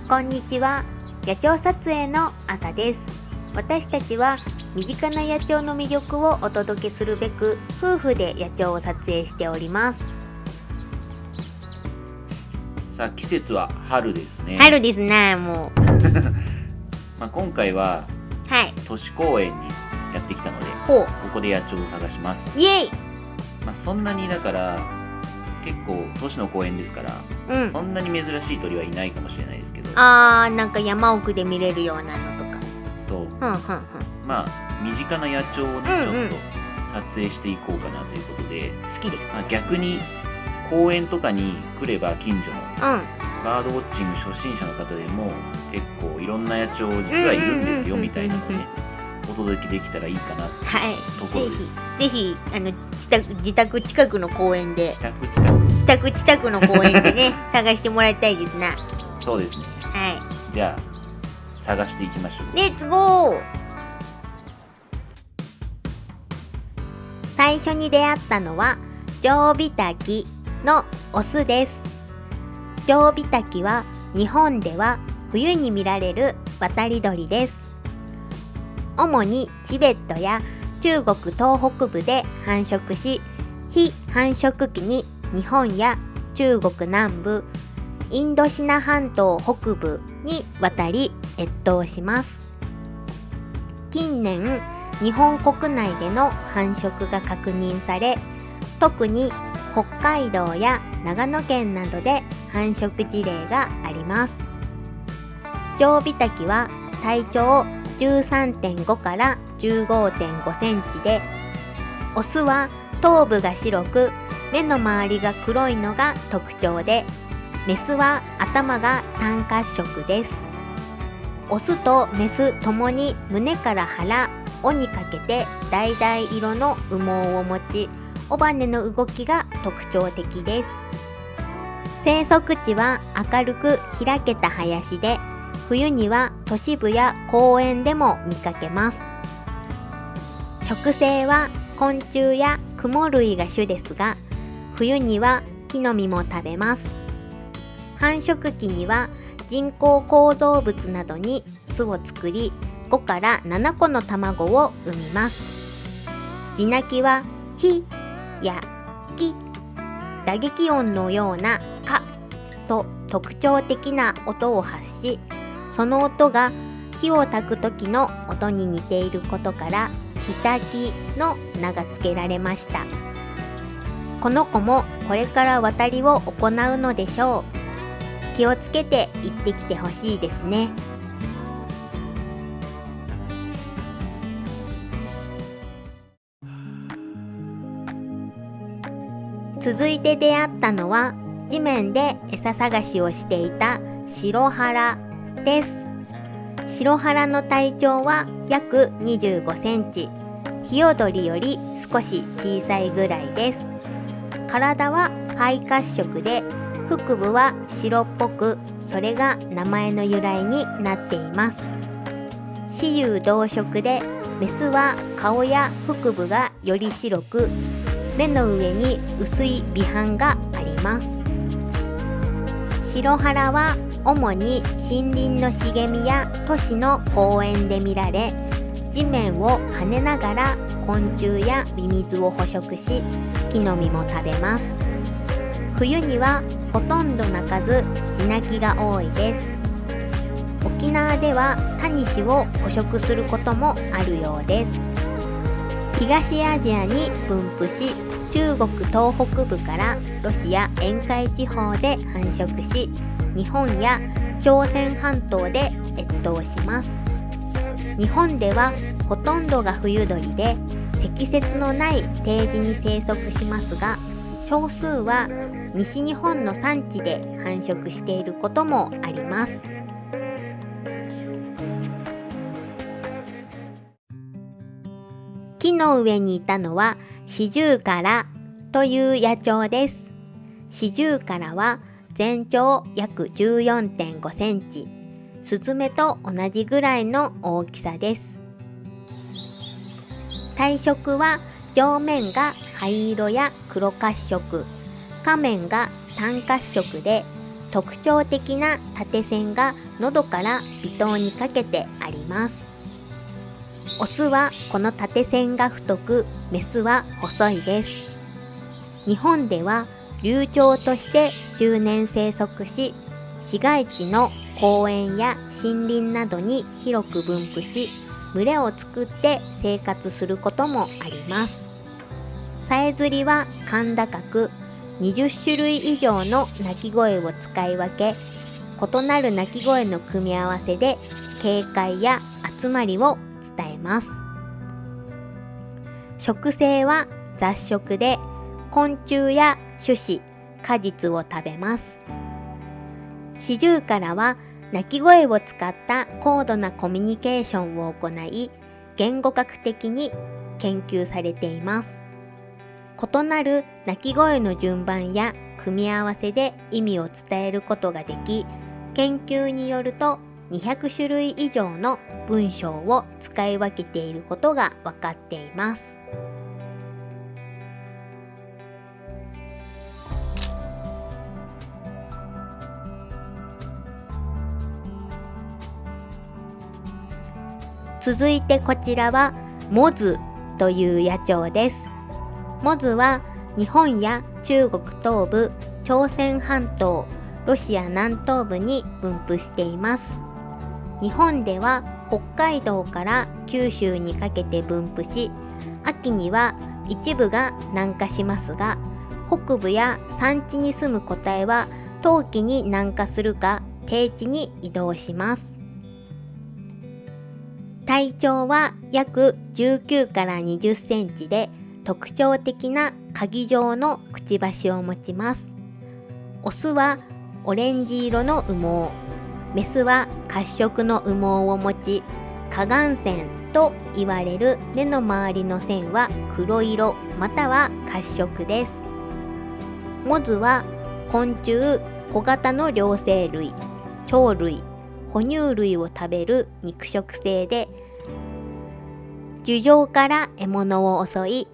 こんにちは。野鳥撮影の朝です。私たちは身近な野鳥の魅力をお届けするべく夫婦で野鳥を撮影しております。さあ季節は春ですね。春ですね、もう今回ははい、都市公園にやってきたので、ほう、ここで野鳥を探します。イエイ。そんなにだから結構都市の公園ですから、そんなに珍しい鳥はいないかもしれないですけど、なんか山奥で見れるようなのとか。そう、身近な野鳥をね、ちょっと撮影していこうかなということで、好きです。逆に公園とかに来れば近所のバードウォッチング初心者の方でも結構いろんな野鳥実はいるんですよみたいなのをね、お届けできたらいいかなっていうところです。ぜひ自宅近くの公園で、自宅近くの公園でね探してもらいたいですな。そうですね。はい。じゃあ探していきましょう。レッツゴー。最初に出会ったのはジョウビタキのオスです。ジョウビタキは日本では冬に見られる渡り鳥です。主にチベットや中国東北部で繁殖し、非繁殖期に日本や中国南部、インドシナ半島北部に渡り越冬します。近年、日本国内での繁殖が確認され、特に北海道や長野県などで繁殖事例があります。ジョウビタキは体長 13.5 から 15.5 センチで、オスは頭部が白く目の周りが黒いのが特徴で、メスは頭が単褐色です。オスとメスともに胸から腹、尾にかけて橙色の羽毛を持ち、尾羽の動きが特徴的です。生息地は明るく開けた林で、冬には都市部や公園でも見かけます。食性は昆虫やクモ類が主ですが、冬には木の実も食べます。繁殖期には人工構造物などに巣を作り、5から7個の卵を産みます。地鳴きはヒやキ、打撃音のようなカと特徴的な音を発し、その音が火を焚く時の音に似ていることから火焚きの名が付けられました。この子もこれから渡りを行うのでしょう。気をつけて行ってきてほしいですね。続いて出会ったのは地面で餌探しをしていたシロハラです。シロハラの体長は約25センチ、ヒヨドリより少し小さいぐらいです。体は灰褐色で、腹部は白っぽく、それが名前の由来になっています。雌雄同色で、メスは顔や腹部がより白く、目の上に薄い尾斑があります。シロハラは主に森林の茂みや都市の公園で見られ、地面を跳ねながら昆虫やミミズを捕食し、木の実も食べます。冬にはほとんど鳴かず地鳴きが多いです。沖縄ではタニシを捕食することもあるようです。東アジアに分布し、中国東北部からロシア沿海地方で繁殖し、日本や朝鮮半島で越冬します。日本ではほとんどが冬鳥で、積雪のない低地に生息しますが、少数は西日本の山地で繁殖していることもあります。木の上にいたのはシジュウカラという野鳥です。シジュウカラは全長約 14.5 センチ、スズメと同じぐらいの大きさです。体色は上面が灰色や黒褐色、下面が単褐色で、特徴的な縦線が喉から鼻頭にかけてあります。オスはこの縦線が太く、メスは細いです。日本では留鳥として周年生息し、市街地の公園や森林などに広く分布し、群れを作って生活することもあります。さえずりは甲高く、20種類以上の鳴き声を使い分け、異なる鳴き声の組み合わせで警戒や集まりを伝えます。食性は雑食で、昆虫や種子、果実を食べます。シジュウカラは鳴き声を使った高度なコミュニケーションを行い、言語学的に研究されています。異なる鳴き声の順番や組み合わせで意味を伝えることができ、研究によると200種類以上の文章を使い分けていることが分かっています。続いてこちらはモズという野鳥です。モズは日本や中国東部、朝鮮半島、ロシア南東部に分布しています。日本では北海道から九州にかけて分布し、秋には一部が南下しますが、北部や山地に住む個体は冬季に南下するか低地に移動します。体長は約19から20センチで、特徴的な鍵状のくちばしを持ちます。オスはオレンジ色の羽毛、メスは褐色の羽毛を持ち、花眼線と言われる目の周りの線は黒色または褐色です。モズは昆虫、小型の両生類、鳥類、哺乳類を食べる肉食性で、樹上から獲物を襲い、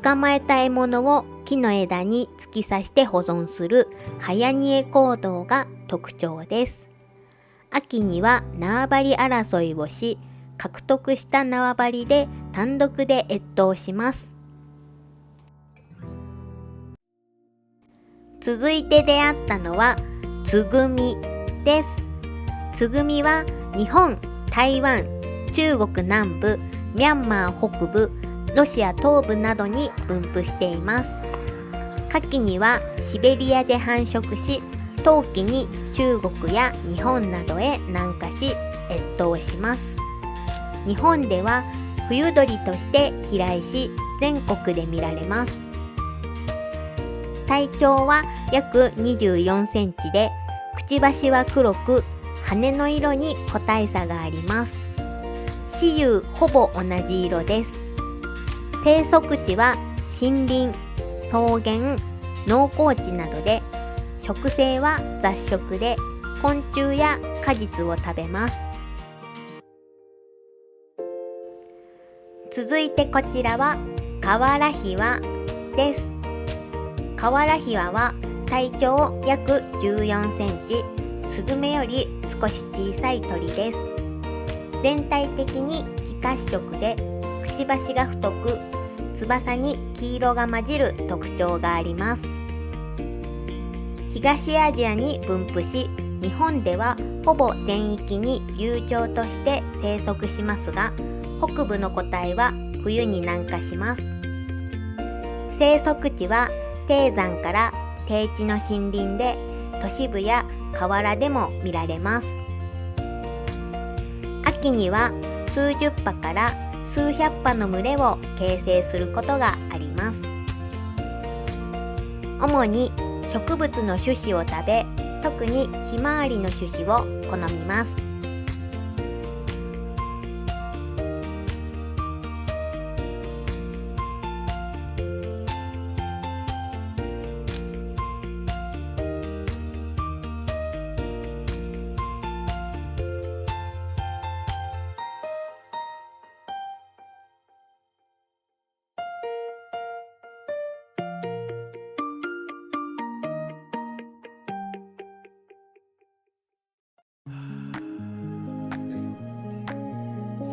捕まえた獲物を木の枝に突き刺して保存する早逃げ行動が特徴です。秋には縄張り争いをし、獲得した縄張りで単独で越冬します。続いて出会ったのはツグミです。ツグミは日本、台湾、中国南部、ミャンマー北部、ロシア東部などに分布しています。夏季にはシベリアで繁殖し、冬季に中国や日本などへ南下し越冬します。日本では冬鳥として飛来し、全国で見られます。体長は約24センチで、くちばしは黒く、羽の色に個体差があります。雌雄ほぼ同じ色です。生息地は森林、草原、農耕地などで、食性は雑食で昆虫や果実を食べます。続いてこちらはカワラヒワです。カワラヒワは体長約14センチ、スズメより少し小さい鳥です。全体的に非褐色で、くちばしが太く、翼に黄色が混じる特徴があります。東アジアに分布し、日本ではほぼ全域に留鳥として生息しますが、北部の個体は冬に南下します。生息地は低山から低地の森林で、都市部や河原でも見られます。秋には数十羽から数百羽の群れを形成することがあります。主に植物の種子を食べ、特にひまわりの種子を好みます。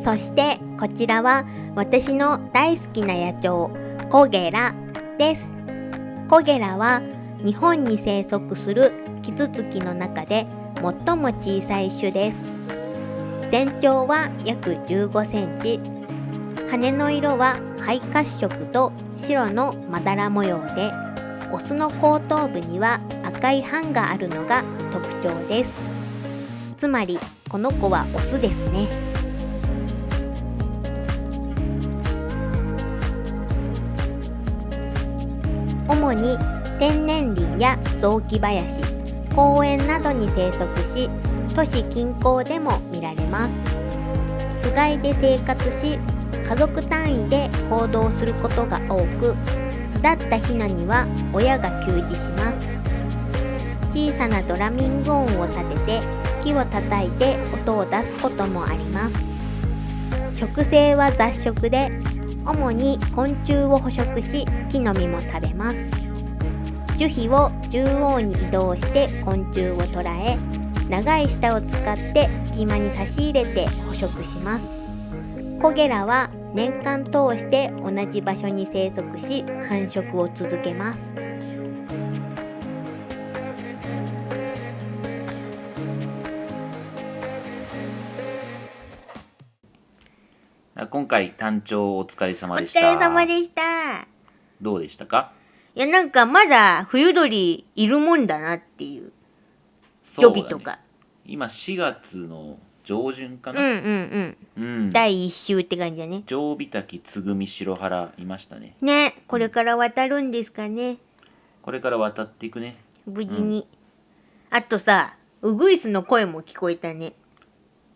そしてこちらは私の大好きな野鳥、コゲラです。コゲラは日本に生息するキツツキの中で最も小さい種です。全長は約15センチ。羽の色は灰褐色と白のまだら模様で、オスの後頭部には赤い斑があるのが特徴です。つまりこの子はオスですね。主に天然林や雑木林、公園などに生息し、都市近郊でも見られます。つがいで生活し、家族単位で行動することが多く、巣立ったヒナには親が給餌します。小さなドラミング音を立てて木を叩いて音を出すこともあります。食性は雑食で、主に昆虫を捕食し、木の実も食べます。樹皮を縦横に移動して昆虫を捕らえ、長い舌を使って隙間に差し入れて捕食します。コゲラは年間通して同じ場所に生息し、繁殖を続けます。今回単調お疲れ様でした。お疲れ様でした。どうでしたか？いや、なんかまだ冬鳥いるもんだなっていう。ジョビとか。今4月の上旬かな。第1週って感じだね。ジョウビタキ、ツグミ、シロハラいましたね。ね、これから渡るんですかね。これから渡っていくね。無事に。あとさ、ウグイスの声も聞こえたね。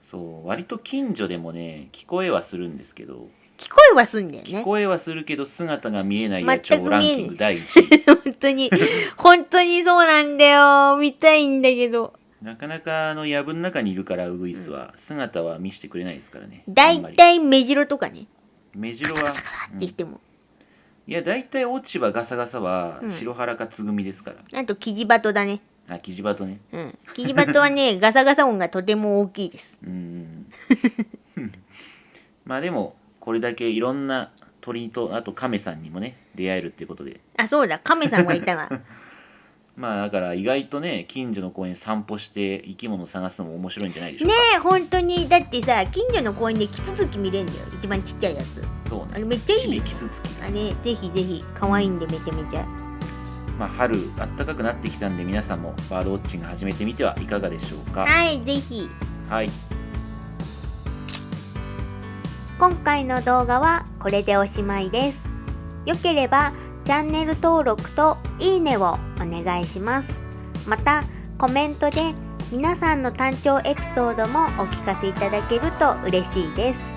そう、割と近所でもね、聞こえはするんですけど。聞こえはすんだよね。聞こえはするけど姿が見えない野鳥ランキング第1本位。当にそうなんだよ。見たいんだけど。なかなか藪の中にいるからウグイスは姿は見せてくれないですからね。だいたいメジロとかね。メジロはガサガサってしても。いや、だいたい落ち葉ガサガサはシロハラかツグミですから。あとキジバトだね。あ、キジバトね。キジバトはね、ガサガサ音がとても大きいです。まあでもこれだけいろんな鳥と、あとカメさんにもね出会えるっていうことで。あ、そうだ、カメさんがいたわ。まあだから意外とね、近所の公園散歩して生き物探すのも面白いんじゃないでしょうか。ねえ、本当に。だってさ、近所の公園でキツツキ見れんだよ。一番ちっちゃいやつ。そうね。あれめっちゃいい。キツツキ。あれぜひぜひ、可愛いんでめちゃめちゃ。まあ春暖かくなってきたんで、皆さんもバードウォッチング始めてみてはいかがでしょうか。はい、ぜひ。はい。今回の動画はこれでおしまいです。よければチャンネル登録といいねをお願いします。またコメントで皆さんの単調エピソードもお聞かせいただけると嬉しいです。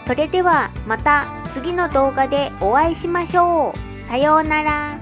それではまた次の動画でお会いしましょう。さようなら。